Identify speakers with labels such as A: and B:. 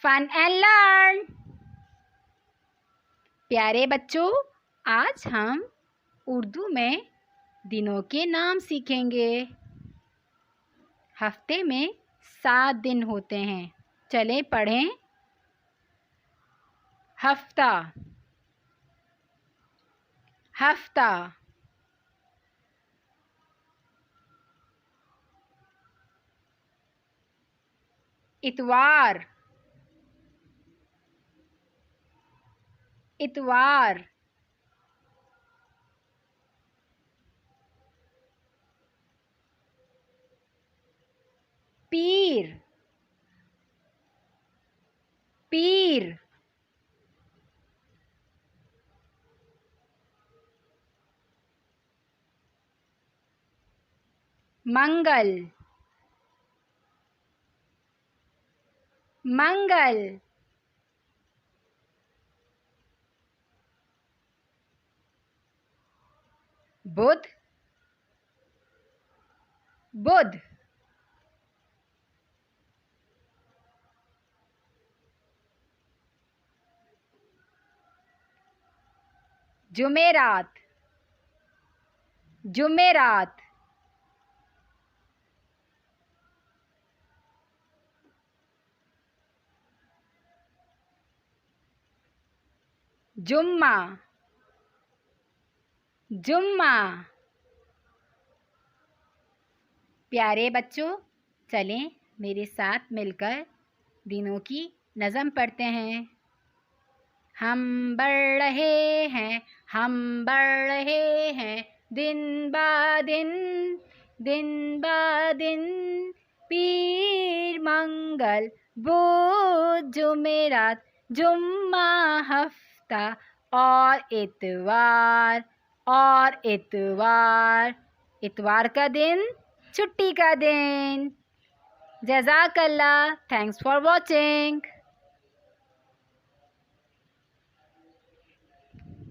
A: Fun and learn. प्यारे बच्चों, आज हम उर्दू में दिनों के नाम सीखेंगे। हफ्ते में 7 दिन होते हैं। चलें पढ़ें। हफ्ता, हफ्ता। इतवार, इतवार। पीर, पीर। मंगल, मंगल। बुध, बुध। जुमेरात, जुमेरात। जुम्मा, जुम्मा। प्यारे बच्चों, चलें मेरे साथ मिलकर दिनों की नज़म पढ़ते हैं। हम बढ़ रहे हैं, हम बढ़ रहे हैं, दिन बा दिन, दिन बा दिन। पीर, मंगल, बुध, जुमेरात, जुम्मा, हफ्ता और इतवार, और इतवार। इतवार का दिन छुट्टी का दिन। जज़ाकल्लाह। Thanks for watching.